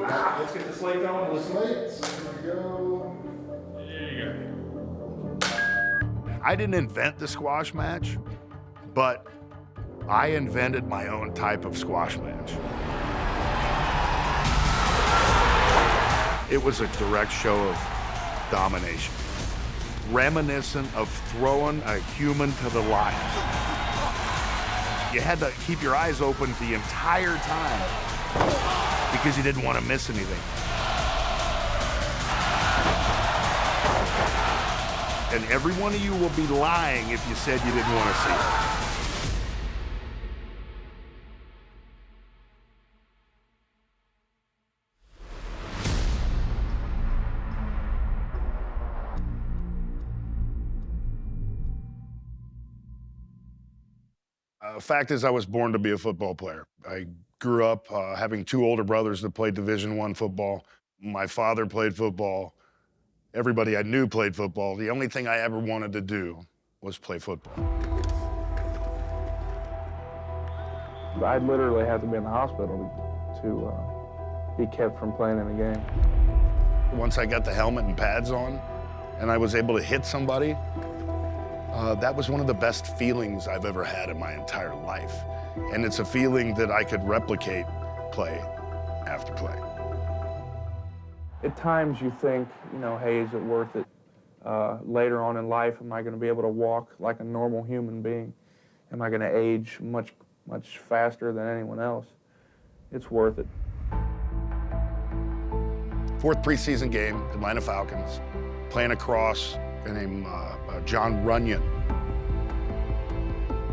Let's get the slate going. Slates, here we go. There you go. I didn't invent the squash match, but I invented my own type of squash match. It was a direct show of domination, reminiscent of throwing a human to the lion. You had to keep your eyes open the entire time because you didn't want to miss anything. And every one of you will be lying if you said you didn't want to see it. Fact is, I was born to be a football player. I grew up having two older brothers that played Division I football. My father played football. Everybody I knew played football. The only thing I ever wanted to do was play football. I literally had to be in the hospital to be kept from playing in the game. Once I got the helmet and pads on and I was able to hit somebody, that was one of the best feelings I've ever had in my entire life. And it's a feeling that I could replicate play after play. At times you think, you know, hey, is it worth it? Later on in life, am I going to be able to walk like a normal human being? Am I going to age much faster than anyone else? It's worth it. Fourth preseason game, Atlanta Falcons, playing across, a guy named John Runyon.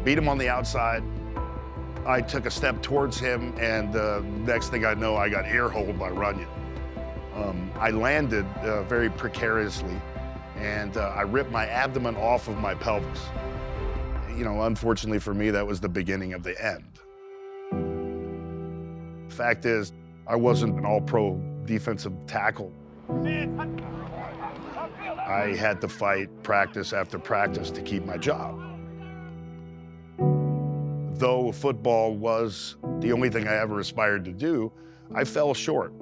Beat him on the outside. I took a step towards him, and next thing I know, I got ear-holed by Runyon. I landed very precariously, and I ripped my abdomen off of my pelvis. You know, unfortunately for me, that was the beginning of the end. Fact is, I wasn't an all-pro defensive tackle. I had to fight practice after practice to keep my job. Though football was the only thing I ever aspired to do, I fell short.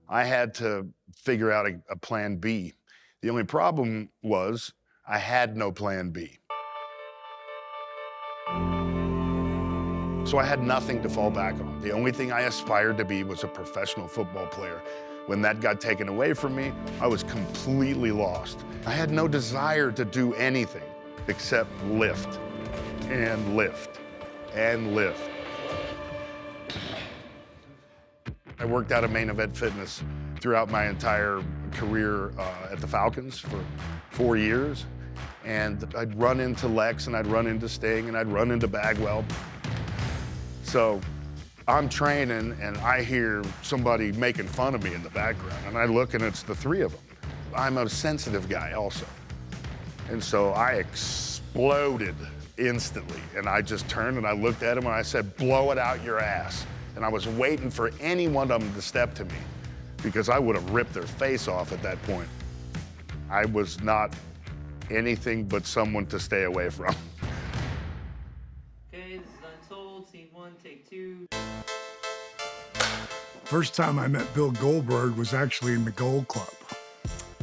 I had to figure out a plan B. The only problem was I had no plan B. So I had nothing to fall back on. The only thing I aspired to be was a professional football player. When that got taken away from me, I was completely lost. I had no desire to do anything except lift and lift and lift. I worked out of Main Event Fitness throughout my entire career at the Falcons for 4 years. And I'd run into Lex, and I'd run into Sting, and I'd run into Bagwell. So I'm training, and I hear somebody making fun of me in the background, and I look, and it's the three of them. I'm a sensitive guy also. And so I exploded instantly, and I just turned, and I looked at him, and I said, "Blow it out your ass." And I was waiting for any one of them to step to me, because I would have ripped their face off at that point. I was not anything but someone to stay away from. Okay, this is Untold, scene 1, take 2. First time I met Bill Goldberg was actually in the Gold Club,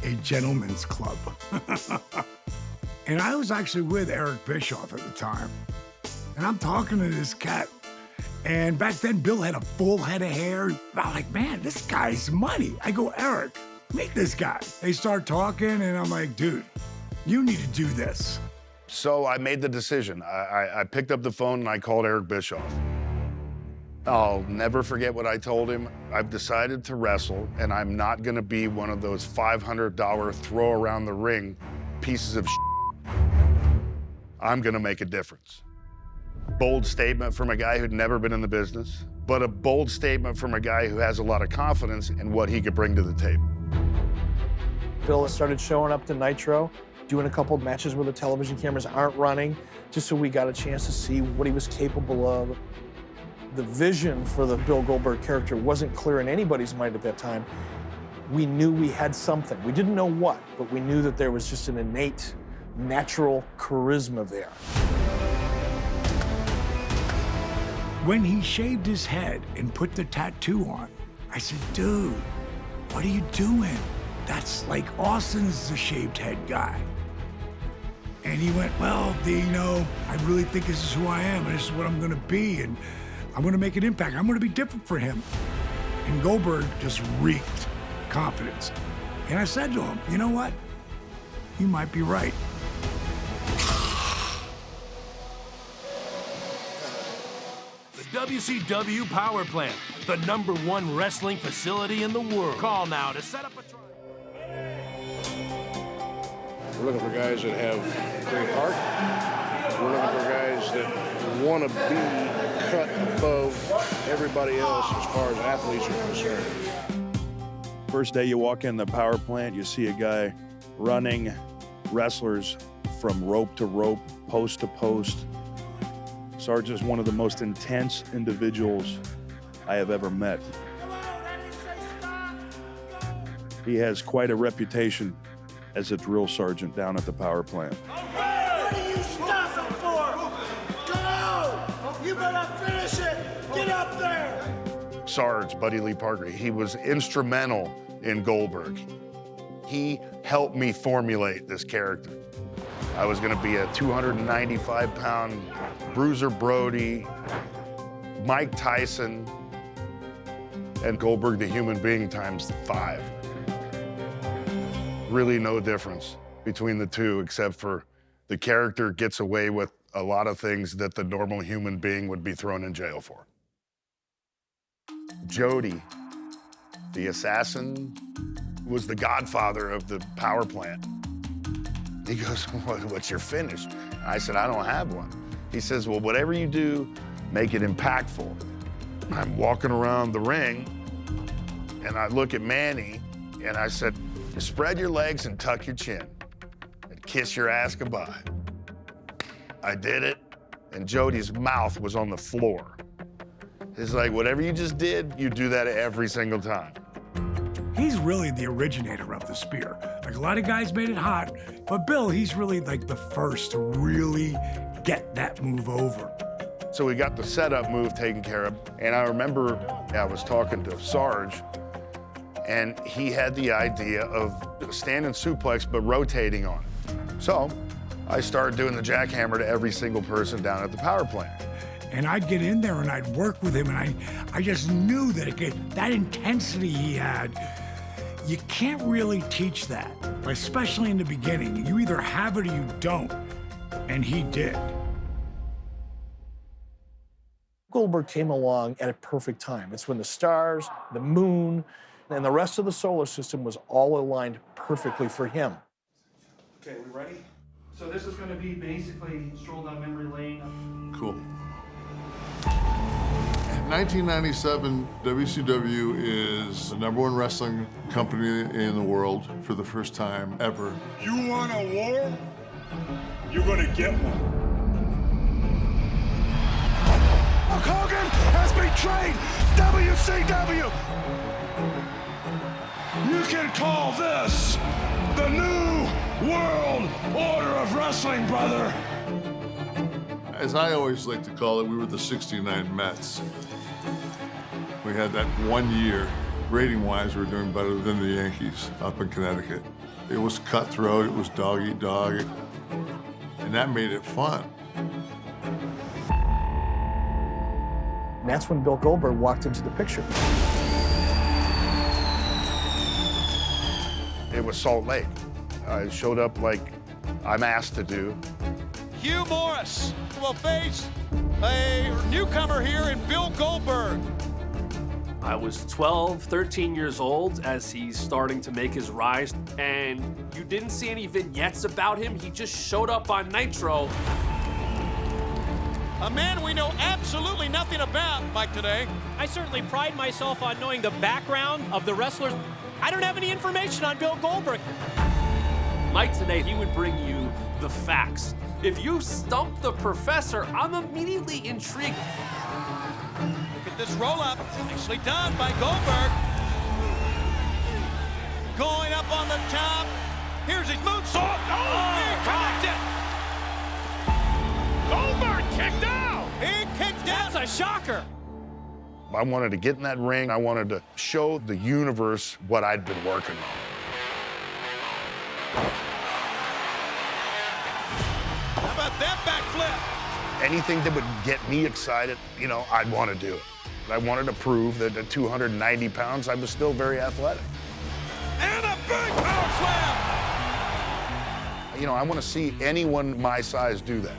a gentleman's club. And I was actually with Eric Bischoff at the time. And I'm talking to this cat. And back then, Bill had a full head of hair. I'm like, man, this guy's money. I go, Eric, meet this guy. They start talking, and I'm like, dude, you need to do this. So I made the decision. I picked up the phone and I called Eric Bischoff. I'll never forget what I told him. I've decided to wrestle, and I'm not gonna be one of those $500 throw around the ring pieces of shit. I'm gonna make a difference. Bold statement from a guy who'd never been in the business, but a bold statement from a guy who has a lot of confidence in what he could bring to the table. Bill started showing up to Nitro, doing a couple of matches where the television cameras aren't running, just so we got a chance to see what he was capable of. The vision for the Bill Goldberg character wasn't clear in anybody's mind at that time. We knew we had something. We didn't know what, but we knew that there was just an innate, natural charisma there. When he shaved his head and put the tattoo on, I said, dude, what are you doing? That's like Austin's the shaved head guy. And he went, well, I really think this is who I am and this is what I'm gonna be, and I'm gonna make an impact. I'm gonna be different for him. And Goldberg just reeked confidence. And I said to him, you know what? You might be right. The WCW Power Plant, the #1 wrestling facility in the world. Call now to set up a trial. We're looking for guys that have great heart. We're looking for guys that want to be cut above everybody else as far as athletes are concerned. First day you walk in the power plant, you see a guy running wrestlers from rope to rope, post to post. Sarge is one of the most intense individuals I have ever met. He has quite a reputation as a drill sergeant down at the power plant. What are you stopping for? Go! You better finish it! Get up there! Sarge, Buddy Lee Parker, he was instrumental in Goldberg. He helped me formulate this character. I was gonna be a 295-pound Bruiser Brody, Mike Tyson, and Goldberg the human being times 5. Really no difference between the two, except for the character gets away with a lot of things that the normal human being would be thrown in jail for. Jody, the assassin, was the godfather of the power plant. He goes, what's your finish? I said, I don't have one. He says, well, whatever you do, make it impactful. I'm walking around the ring, and I look at Manny, and I said, spread your legs and tuck your chin, and kiss your ass goodbye. I did it, and Jody's mouth was on the floor. It's like, whatever you just did, you do that every single time. He's really the originator of the spear. Like, a lot of guys made it hot, but Bill, he's really like the first to really get that move over. So we got the setup move taken care of, and I remember I was talking to Sarge, and he had the idea of standing suplex, but rotating on it. So I started doing the jackhammer to every single person down at the power plant. And I'd get in there and I'd work with him, and I just knew that that intensity he had, you can't really teach that, especially in the beginning. You either have it or you don't, and he did. Goldberg came along at a perfect time. It's when the stars, the moon, and the rest of the solar system was all aligned perfectly for him. Okay, we ready? So this is gonna be basically stroll down memory lane. Cool. In 1997, WCW is the #1 wrestling company in the world for the first time ever. You want a war? You're gonna get one. Hulk Hogan has betrayed WCW! You can call this the New World Order of Wrestling, brother! As I always like to call it, we were the '69 Mets. We had that 1 year, rating-wise, we were doing better than the Yankees up in Connecticut. It was cutthroat, it was dog-eat-dog, and that made it fun. And that's when Bill Goldberg walked into the picture. It was Salt Lake. I showed up like I'm asked to do. Hugh Morris will face a newcomer here in Bill Goldberg. I was 12, 13 years old as he's starting to make his rise, and you didn't see any vignettes about him. He just showed up on Nitro. A man we know absolutely nothing about, Mike, today. I certainly pride myself on knowing the background of the wrestlers. I don't have any information on Bill Goldberg. Mike today, he would bring you the facts. If you stump the professor, I'm immediately intrigued. Look at this roll-up. Nicely done by Goldberg. Going up on the top. Here's his moonsault. Oh, he connected. Goldberg kicked out. He kicked out. That's a shocker. I wanted to get in that ring. I wanted to show the universe what I'd been working on. How about that backflip? Anything that would get me excited, you know, I'd want to do it. I wanted to prove that at 290 pounds, I was still very athletic. And a big power slam! You know, I want to see anyone my size do that.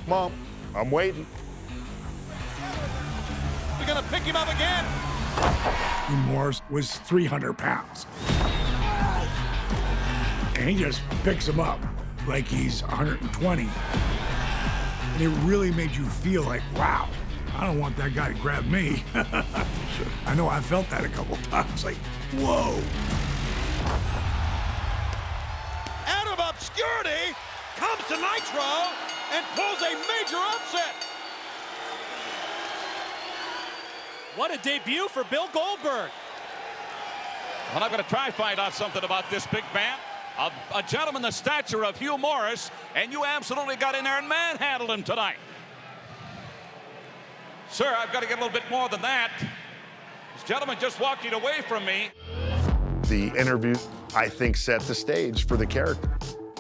Mom, I'm waiting. We're gonna pick him up again. Morris was 300 pounds. And he just picks him up like he's 120. And it really made you feel like, wow, I don't want that guy to grab me. I know I felt that a couple times, like, whoa. Out of obscurity comes to Nitro and pulls a major upset. What a debut for Bill Goldberg. Well, I'm going to try to find out something about this big man. A gentleman the stature of Hugh Morris, and you absolutely got in there and manhandled him tonight. Sir, I've got to get a little bit more than that. This gentleman just walked it away from me. The interview, I think, set the stage for the character.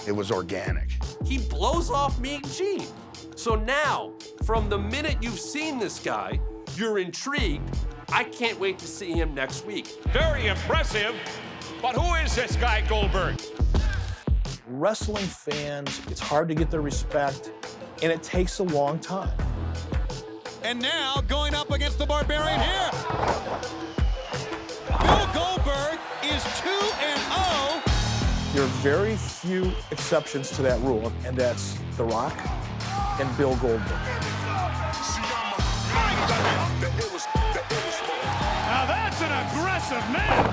It was organic. He blows off Mean Gene. So now, from the minute you've seen this guy, you're intrigued. I can't wait to see him next week. Very impressive. But who is this guy, Goldberg? Wrestling fans, it's hard to get their respect, and it takes a long time. And now going up against the Barbarian here. Bill Goldberg is 2-0. There are very few exceptions to that rule, and that's The Rock and Bill Goldberg. Now that's an aggressive man.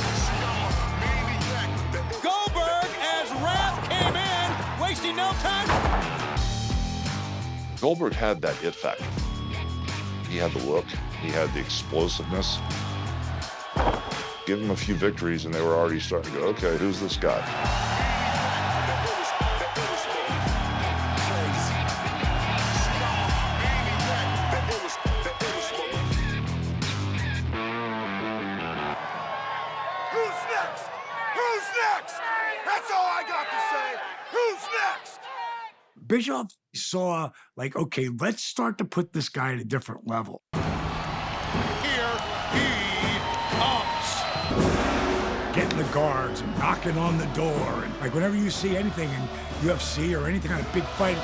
Goldberg, as Wrath came in, wasting no time. Goldberg had that it factor. He had the look, he had the explosiveness. Give him a few victories and they were already starting to go, okay, who's this guy? Who's next? Who's next? That's all I got to say. Who's next? Bischoff saw, like, okay, let's start to put this guy at a different level. Here he comes. Getting the guards and knocking on the door. And like whenever you see anything in UFC or anything on a big fight,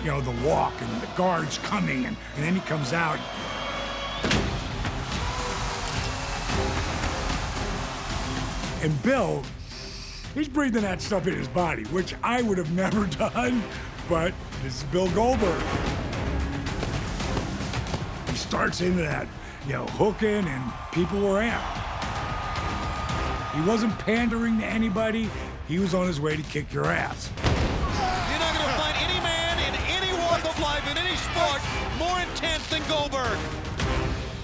you know, the walk and the guards coming and then he comes out. And Bill, he's breathing that stuff in his body, which I would have never done, but this is Bill Goldberg. He starts into that, you know, hooking and people were amped. He wasn't pandering to anybody. He was on his way to kick your ass. You're not going to find any man in any walk of life, in any sport, more intense than Goldberg.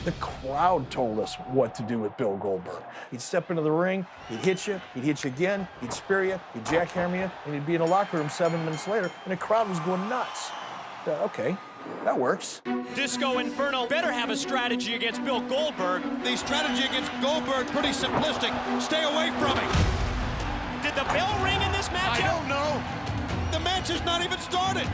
The crowd told us what to do with Bill Goldberg. He'd step into the ring, he'd hit you again, he'd spear you, he'd jackhammer you, and he'd be in a locker room 7 minutes later, and the crowd was going nuts. Okay, that works. Disco Inferno better have a strategy against Bill Goldberg. The strategy against Goldberg, pretty simplistic. Stay away from him. Did the bell ring in this matchup? I don't know. The match has not even started.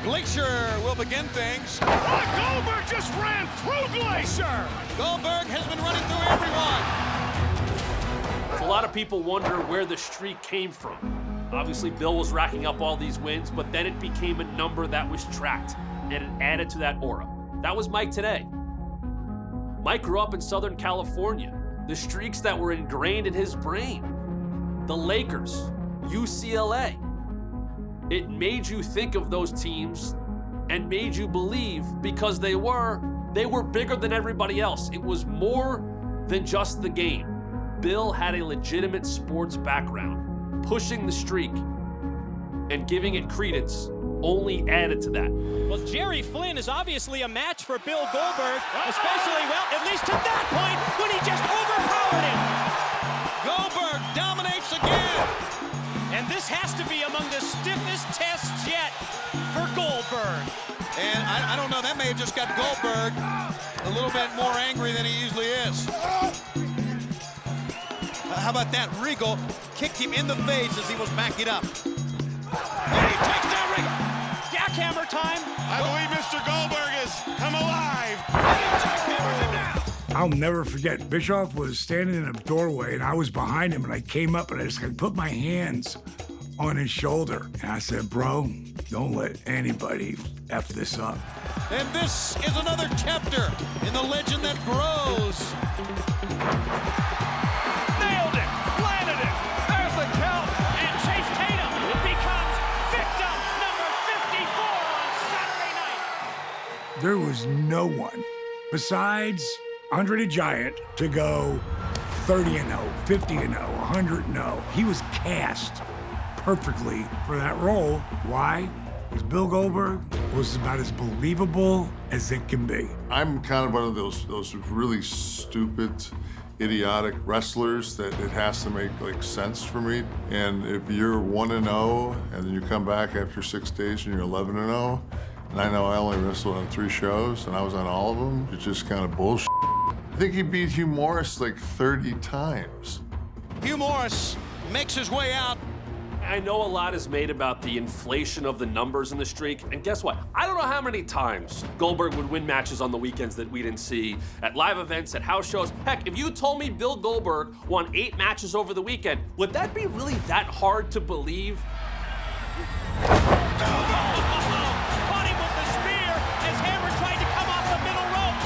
Glacier will begin things. Goldberg just ran through Glacier! Goldberg has been running through everyone. A lot of people wonder where the streak came from. Obviously, Bill was racking up all these wins, but then it became a number that was tracked, and it added to that aura. That was Mike today. Mike grew up in Southern California. The streaks that were ingrained in his brain. The Lakers, UCLA. It made you think of those teams and made you believe because they were bigger than everybody else. It was more than just the game. Bill had a legitimate sports background. Pushing the streak and giving it credence only added to that. Well, Jerry Flynn is obviously a match for Bill Goldberg, especially, well, at least to that point, when he just overpowered him. Goldberg dominates again. And this has to be among the stiffest tests yet for Goldberg. And man. I don't know. That may have just got Goldberg a little bit more angry than he usually is. How about that? Regal kicked him in the face as he was backing up. And he takes down Regal. Jackhammer time. I believe Mr. Goldberg has come alive. And he jackhammers him down. I'll never forget, Bischoff was standing in a doorway and I was behind him and I came up and I just put my hands on his shoulder. And I said, bro, don't let anybody F this up. And this is another chapter in the legend that grows. Nailed it. Landed it. There's the count. And Chase Tatum becomes victim number 54 on Saturday night. There was no one besides Andre the Giant to go 30-0, 50-0, 100-0. He was cast perfectly for that role. Why? Because Bill Goldberg was about as believable as it can be. I'm kind of one of those really stupid, idiotic wrestlers that it has to make like sense for me. And if you're 1-0 and then you come back after 6 days and you're 11-0, and I know I only wrestled on 3 shows and I was on all of them, it's just kind of bullshit. I think he beat Hugh Morris like 30 times. Hugh Morris makes his way out. I know a lot is made about the inflation of the numbers in the streak, and guess what? I don't know how many times Goldberg would win matches on the weekends that we didn't see, at live events, at house shows. Heck, if you told me Bill Goldberg won 8 matches over the weekend, would that be really that hard to believe? Caught him with the spear as Hammer tried to come off the middle rope.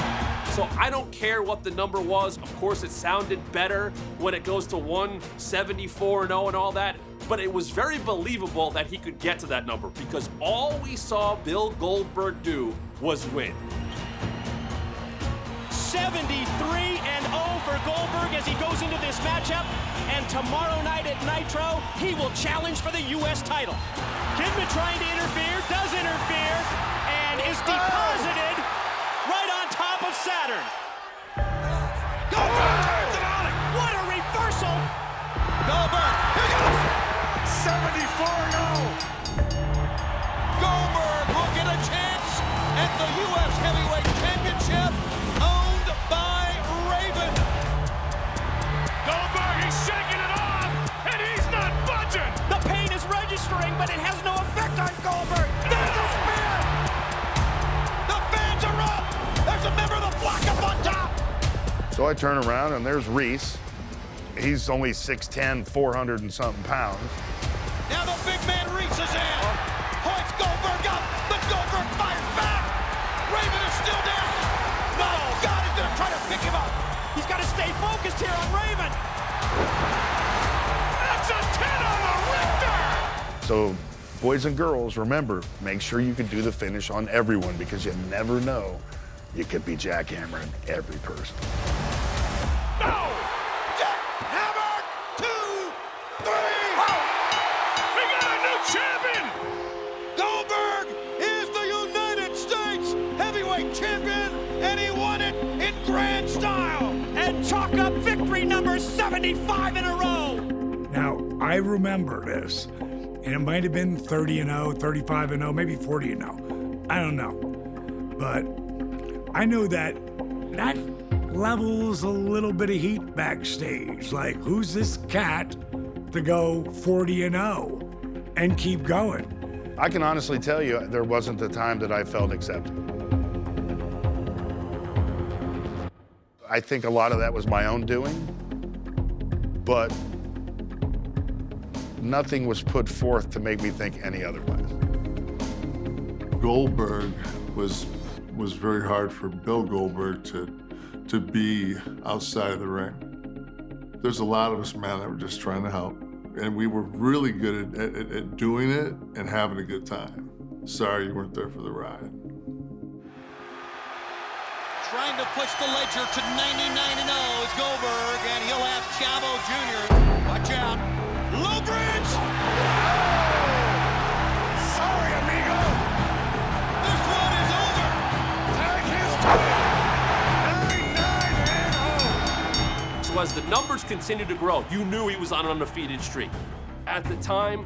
So I don't care what the number was. Of course, it sounded better when it goes to 174-0 and all that. But it was very believable that he could get to that number because all we saw Bill Goldberg do was win. 73-0 for Goldberg as he goes into this matchup. And tomorrow night at Nitro, he will challenge for the U.S. title. Kidman trying to interfere, does interfere, and is deposited right on top of Saturn. Goldberg turns it on him. What a reversal! Goldberg, here he goes. 74-0. Goldberg will get a chance at the U.S. Heavyweight Championship, owned by Raven. Goldberg, he's shaking it off, and he's not budging. The pain is registering, but it has no effect on Goldberg. There's a spear. The fans are up. There's a member of the Flock up on top. So I turn around and there's Reese. He's only 6'10", 400 and something pounds. Now the big man reaches in. Hoists Goldberg up, but Goldberg fires back. Raven is still down. No, God, he's gonna try to pick him up. He's got to stay focused here on Raven. That's a 10 on the Richter. So, boys and girls, remember, make sure you can do the finish on everyone because you never know. You could be jackhammering every person. No! Jackhammer! 2, 3! We got a new champion! Goldberg is the United States Heavyweight Champion, and he won it in grand style. And chalk up victory number 75 in a row. Now, I remember this, and it might have been 30-0, 35-0, maybe 40-0. I don't know. But I know that levels a little bit of heat backstage. Like, who's this cat to go 40-0 and keep going? I can honestly tell you, there wasn't a time that I felt accepted. I think a lot of that was my own doing, but nothing was put forth to make me think any otherwise. Goldberg was very hard for Bill Goldberg to be outside of the ring. There's a lot of us, man, that were just trying to help. And we were really good at doing it and having a good time. Sorry you weren't there for the ride. Trying to push the ledger to 99-0 is Goldberg, and he'll have Chavo Jr. Watch out. Low bridge! Sorry, amigo. This one is over. Take his 9-0. So as the numbers continued to grow, you knew he was on an undefeated streak. At the time,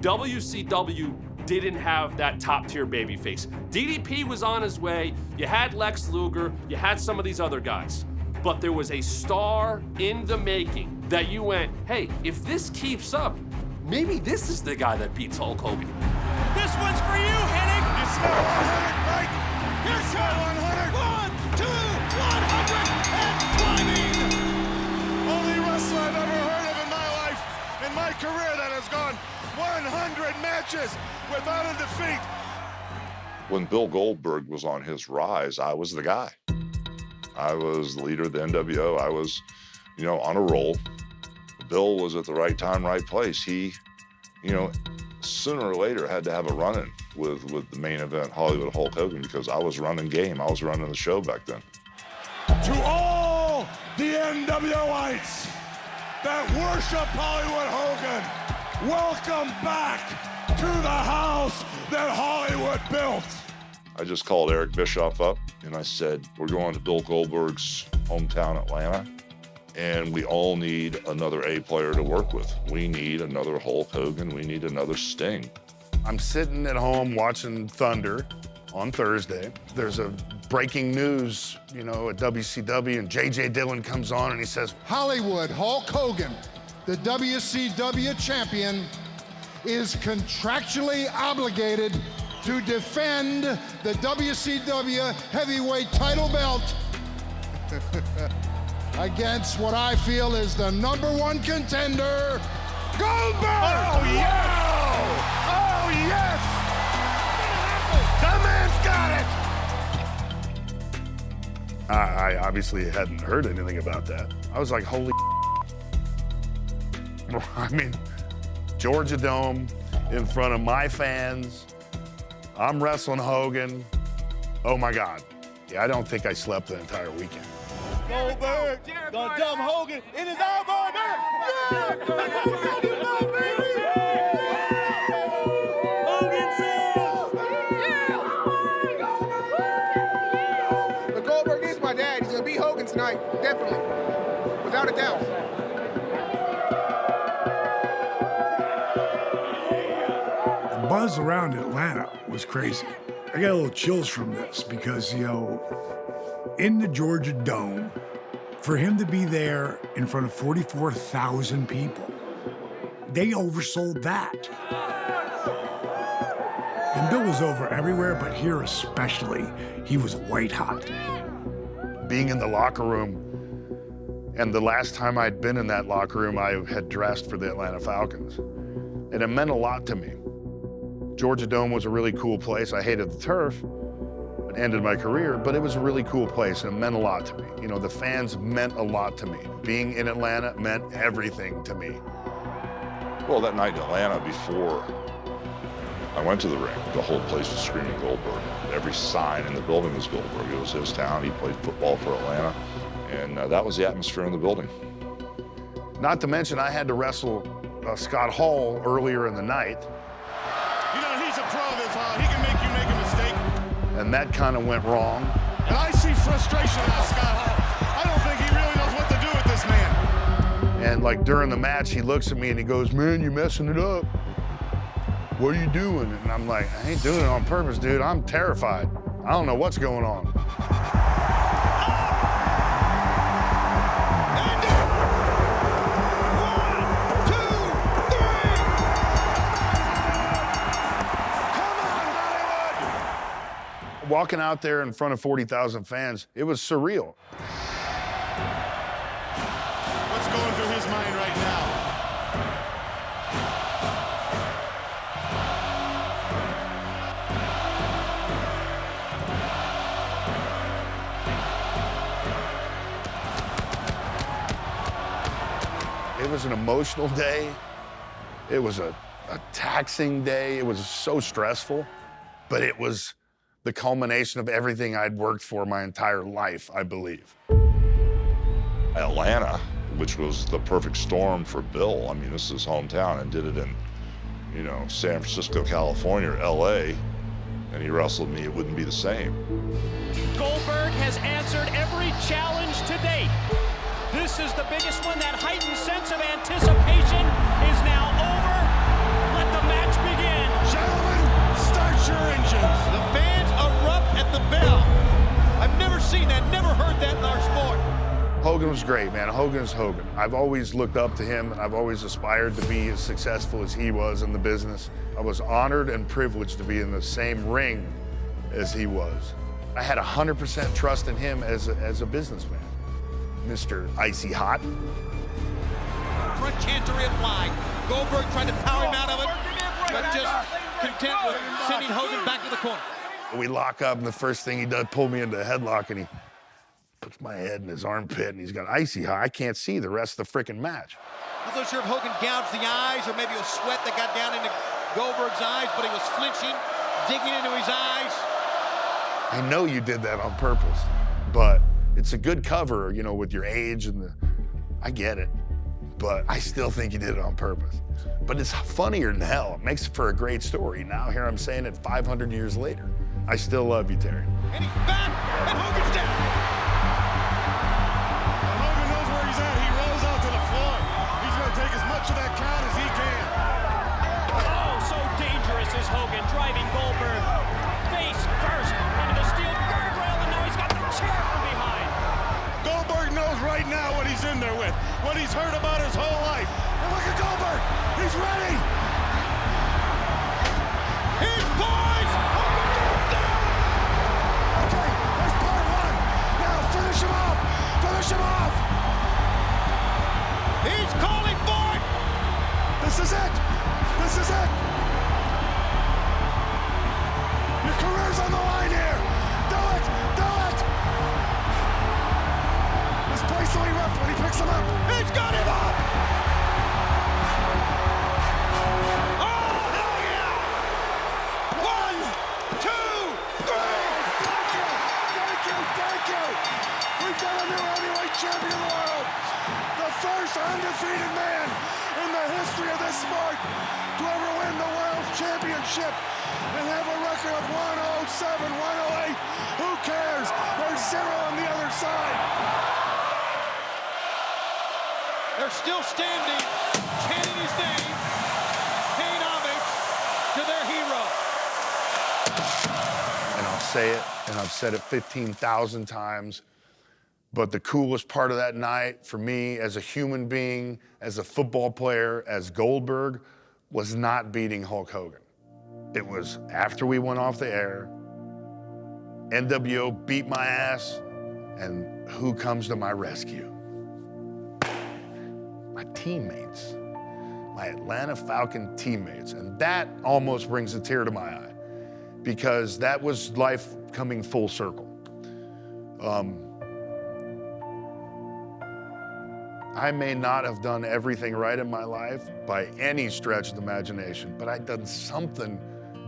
WCW didn't have that top-tier babyface. DDP was on his way. You had Lex Luger. You had some of these other guys. But there was a star in the making that you went, hey, if this keeps up, maybe this is the guy that beats Hulk Hogan. This one's for you, Hennig. You smell 100, right? You smell 100. 1, 2, 100 and climbing. Only wrestler I've ever heard of in my life, in my career, that has gone 100 matches without a defeat. When Bill Goldberg was on his rise, I was the guy. I was the leader of the NWO. I was, on a roll. Bill was at the right time, right place. He, sooner or later had to have a run-in with the main event, Hollywood Hulk Hogan, because I was running game. I was running the show back then. To all the NWOites that worship Hollywood Hogan, welcome back to the house that Hollywood built. I just called Eric Bischoff up and I said, we're going to Bill Goldberg's hometown, Atlanta, and we all need another A player to work with. We need another Hulk Hogan. We need another Sting. I'm sitting at home watching Thunder on Thursday. There's a breaking news, at WCW, and J.J. Dillon comes on and he says, Hollywood Hulk Hogan, the WCW champion, is contractually obligated to defend the WCW heavyweight title belt against what I feel is the #1 contender, Goldberg! Oh, yes! Oh, yes! The man's got it! I obviously hadn't heard anything about that. I was like, holy I mean, Georgia Dome in front of my fans. I'm wrestling Hogan. Oh my God. Yeah, I don't think I slept the entire weekend. Goldberg, the dumb Hogan in his elbow, man. Yeah! That's what you know, baby! Hogan says, But Goldberg is my dad. He's gonna beat Hogan tonight, definitely, without a doubt. The buzz around Atlanta was crazy. I got a little chills from this because, in the Georgia Dome, for him to be there in front of 44,000 people, they oversold that. And Bill was over everywhere, but here especially, he was white hot. Being in the locker room, and the last time I'd been in that locker room, I had dressed for the Atlanta Falcons. And it meant a lot to me. Georgia Dome was a really cool place. I hated the turf. It ended my career, but it was a really cool place and it meant a lot to me. The fans meant a lot to me. Being in Atlanta meant everything to me. Well, that night in Atlanta, before I went to the ring, the whole place was screaming Goldberg. Every sign in the building was Goldberg. It was his town. He played football for Atlanta, and that was the atmosphere in the building. Not to mention, I had to wrestle Scott Hall earlier in the night. He's a pro of his heart. He can make you make a mistake. And that kind of went wrong. And I see frustration out of Scott Hall. I don't think he really knows what to do with this man. And like during the match, he looks at me and he goes, man, you're messing it up. What are you doing? And I'm like, I ain't doing it on purpose, dude. I'm terrified. I don't know what's going on. Walking out there in front of 40,000 fans, it was surreal. What's going through his mind right now? It was an emotional day. It was a taxing day. It was so stressful, but it was the culmination of everything I'd worked for my entire life, I believe. Atlanta, which was the perfect storm for Bill. I mean, this is his hometown, and did it in, San Francisco, California, or LA, and he wrestled me, it wouldn't be the same. Goldberg has answered every challenge to date. This is the biggest one. That heightened sense of anticipation is now over. Let the match begin. Gentlemen, seen that, never heard that in our sport. Hogan was great, man. Hogan's Hogan. I've always looked up to him, and I've always aspired to be as successful as he was in the business. I was honored and privileged to be in the same ring as he was. I had 100% trust in him as a businessman. Mr. Icy Hot. Front cantery applied. Goldberg tried to power him out of it, but just content with sending Hogan back to the corner. We lock up, and the first thing he does, pull me into a headlock, and he puts my head in his armpit, and he's got Icy Hot. I can't see the rest of the freaking match. I wasn't sure if Hogan gouged the eyes or maybe it was sweat that got down into Goldberg's eyes, but he was flinching, digging into his eyes. I know you did that on purpose, but it's a good cover, you know, with your age and I get it, but I still think you did it on purpose. But it's funnier than hell. It makes for a great story. Now here I'm saying it 500 years later. I still love you, Terry. And he's back, and Hogan's down. Hogan knows where he's at. He rolls out to the floor. He's going to take as much of that count as he can. Oh, so dangerous is Hogan, driving Goldberg face first into the steel guardrail, and now he's got the chair from behind. Goldberg knows right now what he's in there with, what he's heard about his whole life. And look at Goldberg. He's ready. Here's boys. Okay, that's part one. Now finish him off. Finish him off. He's calling for it. This is it. This is it. Your career's on the line here. Do it. Do it. This place will erupt when he picks him up. He's got him up. Oh, hell yeah. 1, 2, 3. Thank you. Thank you. Thank you. We've got a new heavyweight champion of the world. The first undefeated man in the history of this sport to ever win the world championship and have a record of 107, 108. Who cares? There's 0 on the other side. They're still standing, chanting his name, paying homage to their hero. And I'll say it, and I've said it 15,000 times, but the coolest part of that night for me as a human being, as a football player, as Goldberg, was not beating Hulk Hogan. It was after we went off the air, NWO beat my ass, and who comes to my rescue? My teammates, my Atlanta Falcon teammates. And that almost brings a tear to my eye because that was life coming full circle. I may not have done everything right in my life by any stretch of the imagination, but I'd done something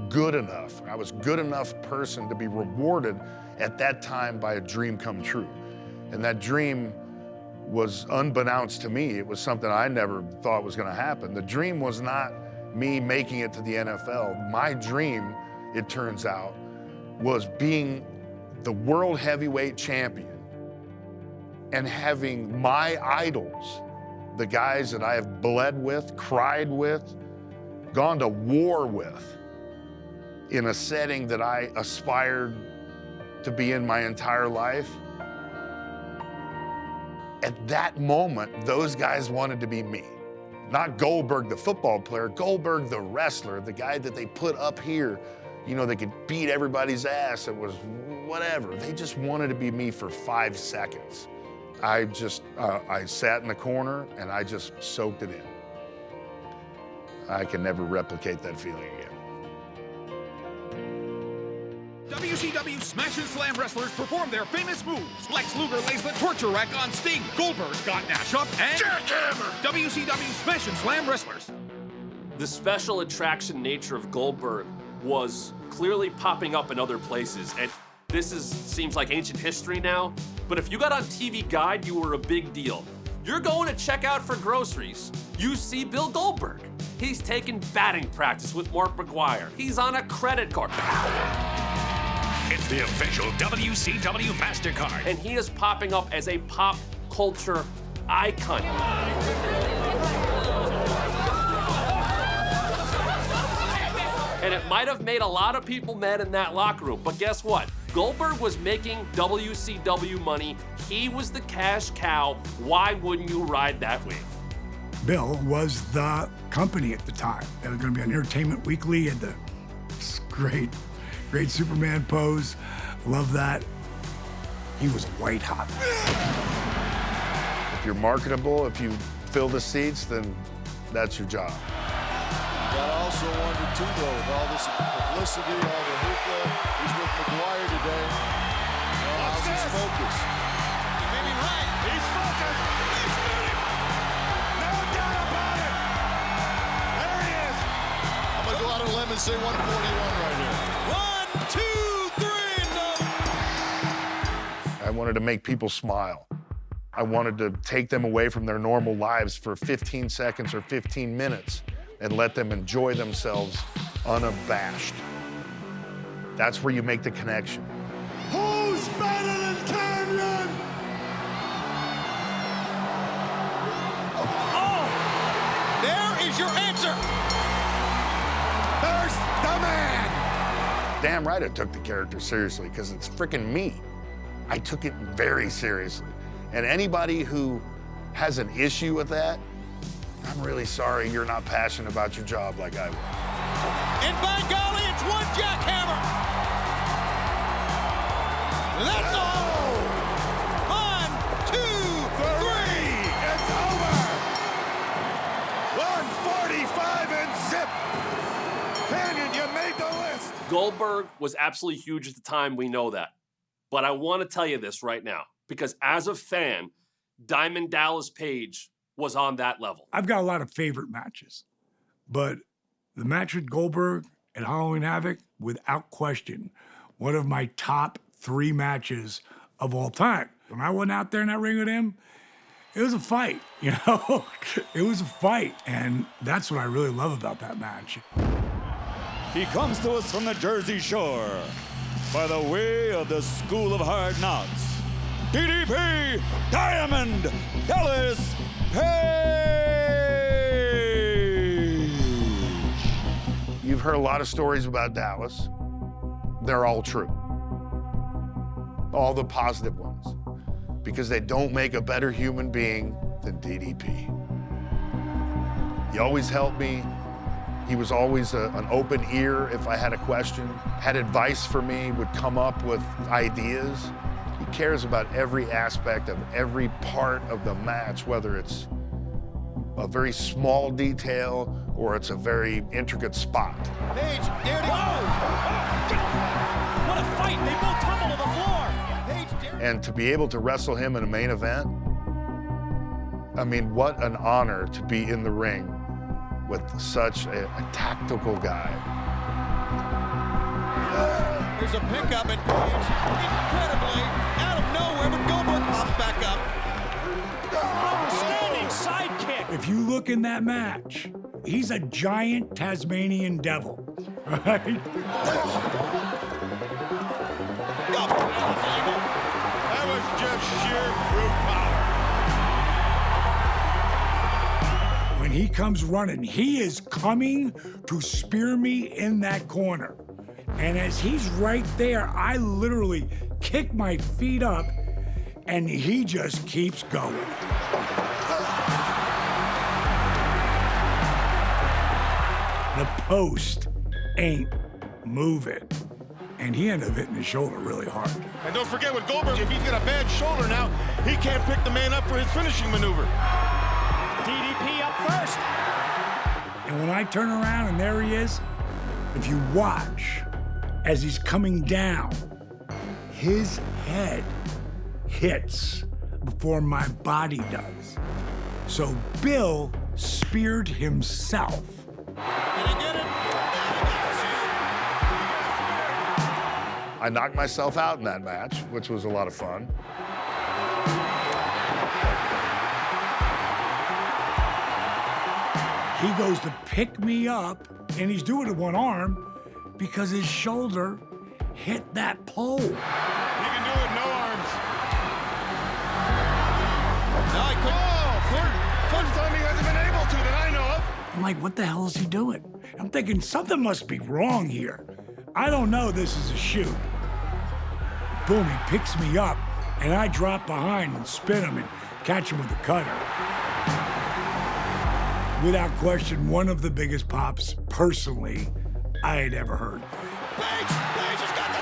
good enough. I was a good enough person to be rewarded at that time by a dream come true. And that dream was unbeknownst to me. It was something I never thought was gonna happen. The dream was not me making it to the NFL. My dream, it turns out, was being the world heavyweight champion and having my idols, the guys that I have bled with, cried with, gone to war with, in a setting that I aspired to be in my entire life. At that moment, those guys wanted to be me. Not Goldberg, the football player, Goldberg, the wrestler, the guy that they put up here, you know, they could beat everybody's ass. It was whatever. They just wanted to be me for 5 seconds. I sat in the corner and I just soaked it in. I can never replicate that feeling again. WCW Smash and Slam wrestlers perform their famous moves. Lex Luger lays the torture rack on Sting. Goldberg's got Nash up and Jackhammer. WCW Smash and Slam wrestlers. The special attraction nature of Goldberg was clearly popping up in other places, and this seems like ancient history now, but if you got on TV Guide, you were a big deal. You're going to check out for groceries. You see Bill Goldberg. He's taking batting practice with Mark McGuire. He's on a credit card. It's the official WCW MasterCard. And he is popping up as a pop culture icon. And it might have made a lot of people mad in that locker room, but guess what? Goldberg was making WCW money. He was the cash cow. Why wouldn't you ride that wave? Bill was the company at the time. It was going to be on Entertainment Weekly. He had the great Superman pose. Love that. He was white hot. If you're marketable, if you fill the seats, then that's your job. Got also wondered too, though, with all this publicity, all the hoopla. He's with McGuire today. Well, how's his focus? He may be right. He's focused. He's shooting. No doubt about it. There he is. I'm going to go out on a limb and say 141 right here. 1, 2, 3, no. I wanted to make people smile. I wanted to take them away from their normal lives for 15 seconds or 15 minutes and let them enjoy themselves unabashed. That's where you make the connection. Who's better than Canyon? Oh! There is your answer. There's the man. Damn right I took the character seriously, because it's freaking me. I took it very seriously. And anybody who has an issue with that, I'm really sorry you're not passionate about your job like I was. And by golly, it's one jackhammer. That's all. 1, 2, 3. It's over. 145 and zip. Canyon, you made the list. Goldberg was absolutely huge at the time, we know that. But I want to tell you this right now, because as a fan, Diamond Dallas Page was on that level. I've got a lot of favorite matches, but the match with Goldberg at Halloween Havoc, without question, one of my top 3 matches of all time. When I went out there in that ring with him, it was a fight, you know? It was a fight, and that's what I really love about that match. He comes to us from the Jersey Shore by the way of the School of Hard Knocks. DDP Diamond Dallas Page! You've heard a lot of stories about Dallas. They're all true. All the positive ones. Because they don't make a better human being than DDP. He always helped me. He was always an open ear if I had a question, had advice for me, would come up with ideas. He cares about every aspect of every part of the match, whether it's a very small detail or it's a very intricate spot. Page, dare to go. What a fight. They both tumble to the floor. Page, dare. And to be able to wrestle him in a main event, I mean, what an honor to be in the ring with such a tactical guy. There's a pickup and Page, incredibly, out of nowhere, but Goldberg pops back up. Standing sidekick. If you look in that match, he's a giant Tasmanian devil, right? That was just sheer brute power. When he comes running, he is coming to spear me in that corner. And as he's right there, I literally kick my feet up and he just keeps going. The post ain't moving. And he ended up hitting his shoulder really hard. And don't forget with Goldberg, if he's got a bad shoulder now, he can't pick the man up for his finishing maneuver. DDP up first. And when I turn around and there he is, if you watch as he's coming down, his head hits before my body does. So Bill speared himself. I knocked myself out in that match, which was a lot of fun. He goes to pick me up, and he's doing it with one arm because his shoulder hit that pole. He can do it with no arms. No, he couldn't. First time he hasn't been able to that I know of. I'm like, what the hell is he doing? I'm thinking something must be wrong here. I don't know this is a shoot. boom, he picks me up, and I drop behind and spin him and catch him with a cutter. Without question, one of the biggest pops, personally, I had ever heard. Page has got the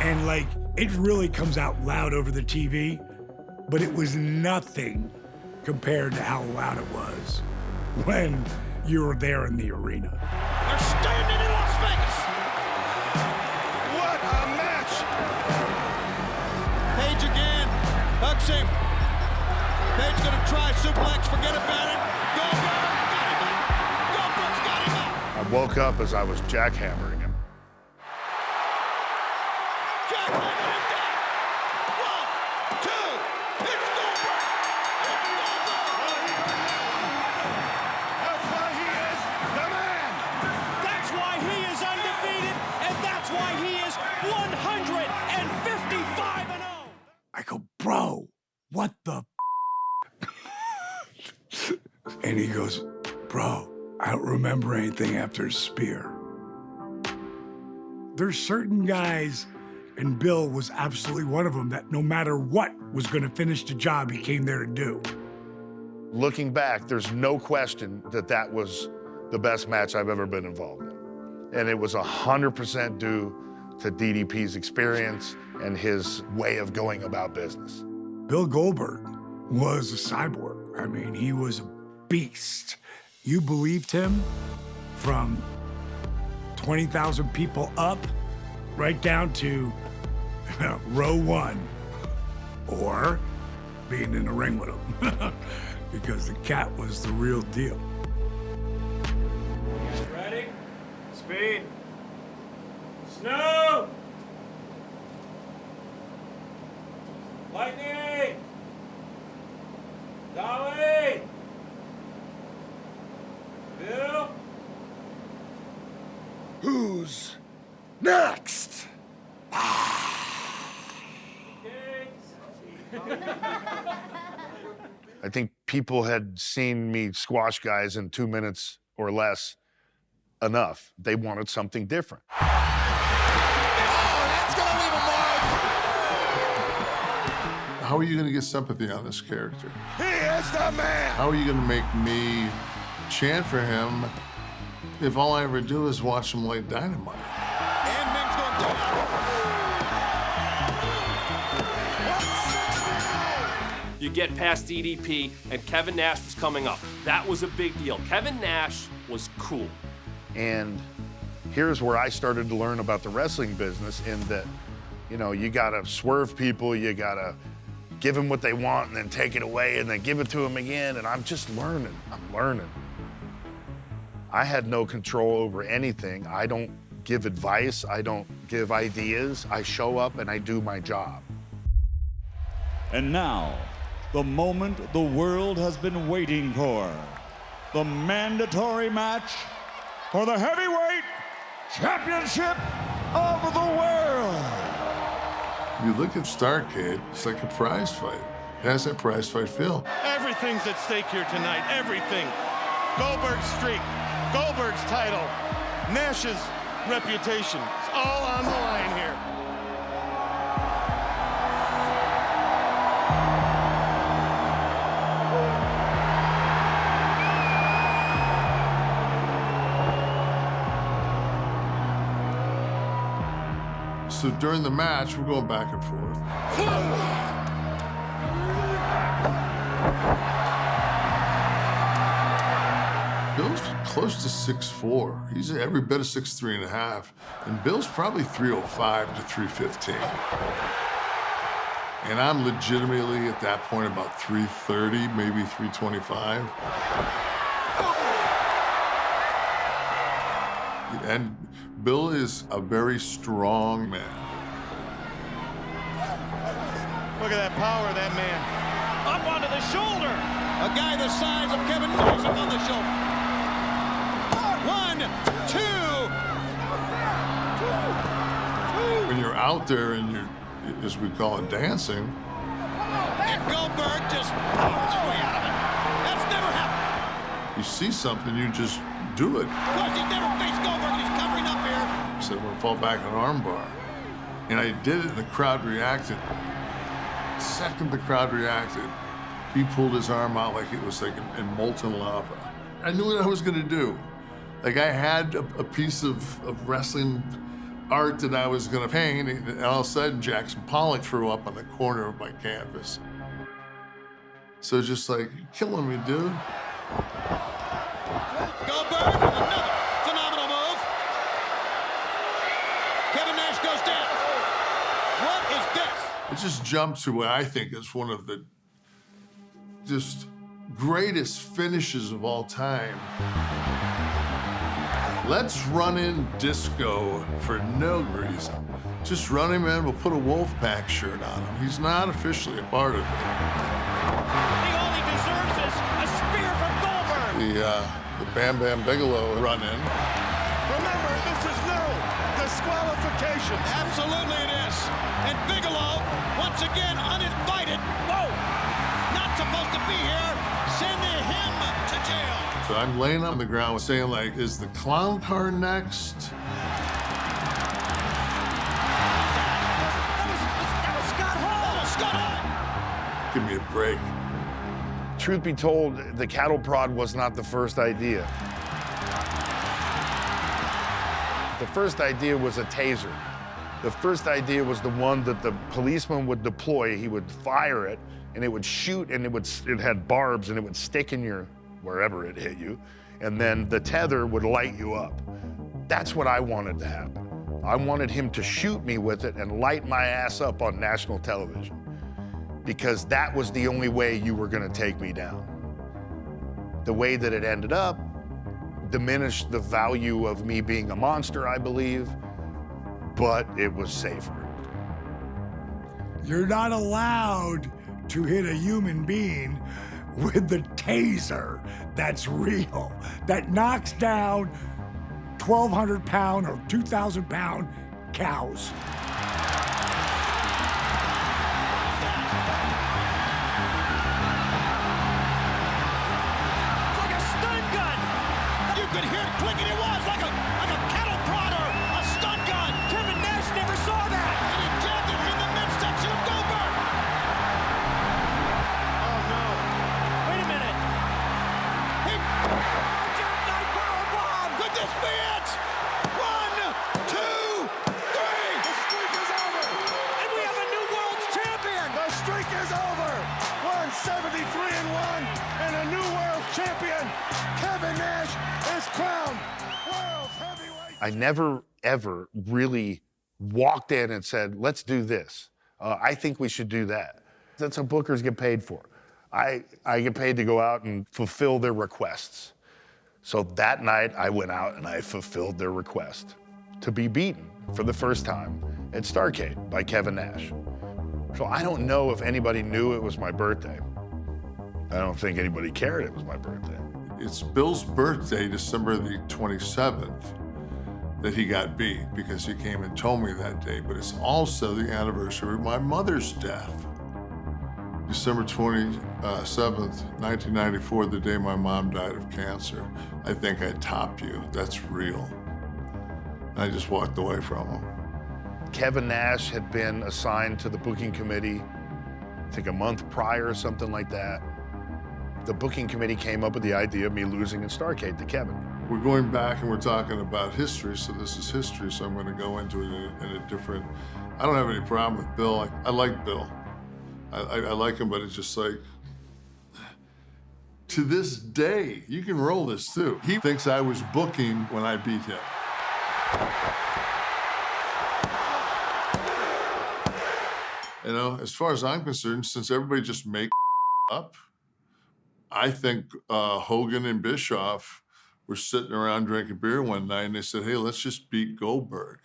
And like, it really comes out loud over the TV, but it was nothing compared to how loud it was when you were there in the arena. They're standing in Las Vegas. What a match. Page again. Hugs him. Page gonna try suplex, forget about it. Goldberg got him up. Goldberg's got him up. I woke up as I was jackhammering him. Jackhammer him down. 1, 2. It's Goldberg. It's Goldberg. That's why he is the man. That's why he is undefeated, and that's why he is 155-0. I go, bro, what the And he goes, bro, I don't remember anything after Spear. There's certain guys, and Bill was absolutely one of them, that no matter what was going to finish the job he came there to do. Looking back, there's no question that that was the best match I've ever been involved in. And it was 100% due to DDP's experience and his way of going about business. Bill Goldberg was a cyborg. I mean, he was a beast. You believed him from 20,000 people up, right down to row 1, or being in the ring with him, because the cat was the real deal. Ready? Speed. Snow! Lightning! Dolly! Bill? Who's next? I think people had seen me squash guys in 2 minutes or less enough. They wanted something different. How are you going to get sympathy on this character? He is the man. How are you going to make me chant for him if all I ever do is watch him light dynamite? And Ming's going down. You get past DDP, and Kevin Nash was coming up. That was a big deal. Kevin Nash was cool. And here's where I started to learn about the wrestling business, in that, you know, you gotta swerve people, you gotta give them what they want and then take it away and then give it to them again. And I'm just learning, I'm learning. I had no control over anything. I don't give advice, I don't give ideas. I show up and I do my job. And now, the moment the world has been waiting for. The mandatory match for the heavyweight championship of the world. You look at Starrcade, it's like a prize fight. It has that prize fight feel. Everything's at stake here tonight. Everything. Goldberg's streak, Goldberg's title, Nash's reputation. It's all on the line here. So during the match, we're going back and forth. Bill's close to 6'4". He's every bit of 6'3.5". And Bill's probably 305 to 315. And I'm legitimately at that point about 330, maybe 325. And Bill is a very strong man. Look at that power of that man. Up onto the shoulder. A guy the size of Kevin Nash up on the shoulder. 1, 2. When you're out there and you're, as we call it, dancing. And Goldberg just powered his way out of it. That's never happened. You see something, you just do it. Of course, he's never faced Goldberg. He's covering up here. said, I'm gonna fall back on armbar. And I did it, and the crowd reacted. The second the crowd reacted, he pulled his arm out like it was like in molten lava. I knew what I was gonna do. Like I had a piece of wrestling art that I was gonna paint, and all of a sudden Jackson Pollock threw up on the corner of my canvas. So it's just like, you're killing me, dude. Goldberg with another phenomenal move. Kevin Nash goes down. What is this? It just jumps to what I think is one of the just greatest finishes of all time. Let's run in disco for no reason. Just run him in, we'll put a Wolfpack shirt on him. He's not officially a part of it. All he deserves is a spear from Goldberg. The Bam Bam Bigelow run in. Remember, this is no disqualification. Absolutely it is. And Bigelow, once again uninvited. Whoa! Not supposed to be here. Sending him to jail. So I'm laying on the ground saying, like, is the clown car next? That was Scott Hall. Scott Hall. Give me a break. Truth be told, the cattle prod was not the first idea. The first idea was a taser. The first idea was the one that the policeman would deploy. He would fire it, and it would shoot, and it had barbs, and it would stick in your wherever it hit you, and then the tether would light you up. That's what I wanted to happen. I wanted him to shoot me with it and light my ass up on national television, because that was the only way you were gonna take me down. The way that it ended up diminished the value of me being a monster, I believe, but it was safer. You're not allowed to hit a human being with the taser that's real, that knocks down 1,200-pound or 2,000-pound cows. It's like a stun gun. You could hear it clicking. It was like a cattle prodder, a stun gun. Kevin Nash never saw that. And he jabbed it in the midsection of Goldberg. Oh no! Wait a minute. Jackknife powerbomb. Could this be it? 1, 2, 3. The streak is over. And we have a new world champion. The streak is over. We're 73-1 and a new world champion. Kevin Nash is crowned world heavyweight. I never, ever really walked in and said, let's do this. I think we should do that. That's what bookers get paid for. I get paid to go out and fulfill their requests. So that night, I went out and I fulfilled their request to be beaten for the first time at Starrcade by Kevin Nash. So I don't know if anybody knew it was my birthday. I don't think anybody cared it was my birthday. It's Bill's birthday, December the 27th, that he got beat, because he came and told me that day, but it's also the anniversary of my mother's death. December 27th, 1994, the day my mom died of cancer. I think I topped you. That's real. I just walked away from him. Kevin Nash had been assigned to the booking committee, I think a month prior or something like that. The booking committee came up with the idea of me losing in Starrcade to Kevin. We're going back and we're talking about history, so this is history, so I'm going to go into it in a different... I don't have any problem with Bill. I like Bill. I like him, but it's just like... To this day, you can roll this too. He thinks I was booking when I beat him. You know, as far as I'm concerned, since everybody just make up, I think Hogan and Bischoff were sitting around drinking beer one night and they said, hey, let's just beat Goldberg.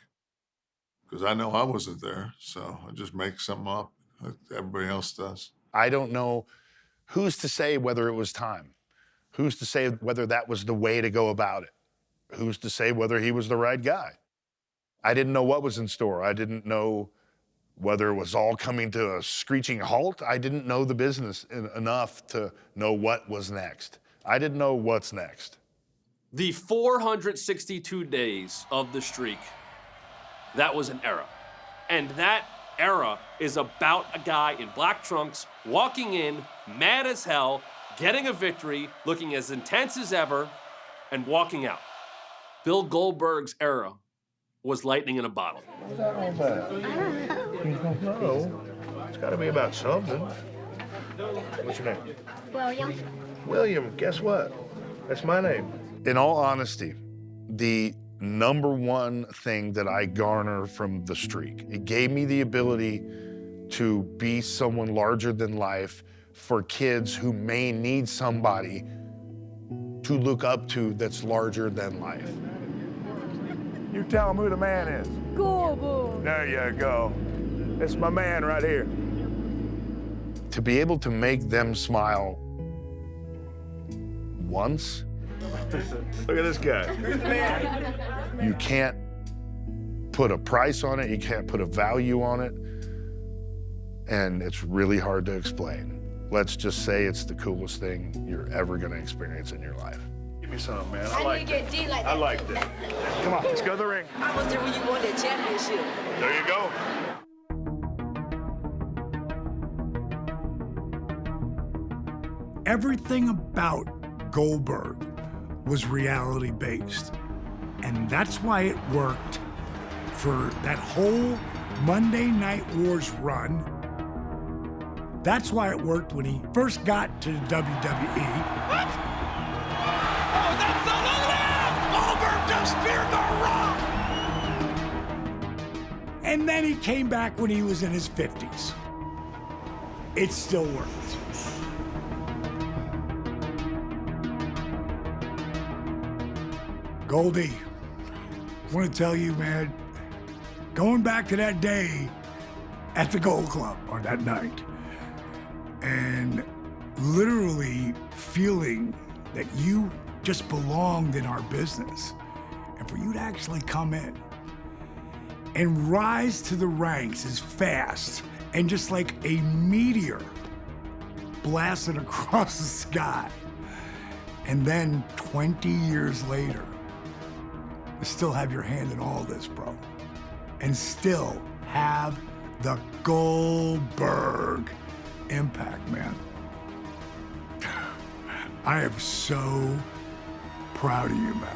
Because I know I wasn't there, so I just make something up like everybody else does. I don't know who's to say whether it was time. Who's to say whether that was the way to go about it? Who's to say whether he was the right guy? I didn't know what was in store. I didn't know whether it was all coming to a screeching halt. I didn't know the business enough to know what was next. I didn't know what's next. The 462 days of the streak that was an era. And that era is about a guy in black trunks walking in, mad as hell, getting a victory, looking as intense as ever, and walking out. Bill Goldberg's era was lightning in a bottle. What's that all about? You don't know. It's got to be about something. What's your name? William. William, guess what? That's my name. In all honesty, the number one thing that I garner from the streak, it gave me the ability to be someone larger than life for kids who may need somebody to look up to that's larger than life. You tell him who the man is. Goldberg. There you go. It's my man right here. To be able to make them smile once, Look at this guy. you can't put a price on it, you can't put a value on it, and it's really hard to explain. Let's just say it's the coolest thing you're ever gonna experience in your life. Give me some, man. I like that. Get D like I that. like that. Come on, let's go to the ring. I was there when you won that championship. There you go. Everything about Goldberg was reality-based. And that's why it worked for that whole Monday Night Wars run. That's why it worked when he first got to the WWE. What? Oh, that's the Goldberg just speared the Rock! And then he came back when he was in his 50s. It still worked. Goldie, I want to tell you, man, going back to that day at the Gold Club, or that night, and literally feeling that you just belonged in our business, and for you to actually come in and rise to the ranks as fast and just like a meteor blasting across the sky, and then 20 years later, to still have your hand in all this, bro, and still have the Goldberg impact, man. I am so proud of you, man.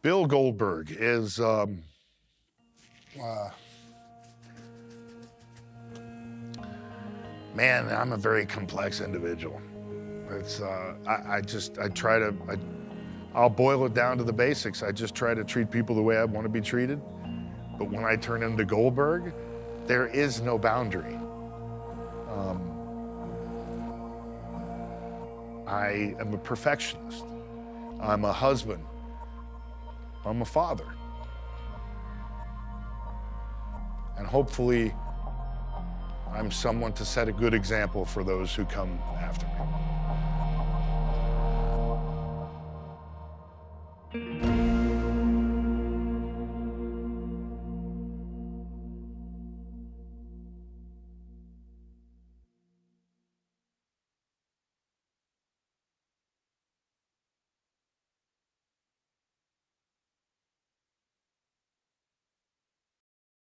Bill Goldberg is, man, I'm a very complex individual. It's, I'll boil it down to the basics. I just try to treat people the way I want to be treated. But when I turn into Goldberg, there is no boundary. I am a perfectionist. I'm a husband. I'm a father. And hopefully, I'm someone to set a good example for those who come after me.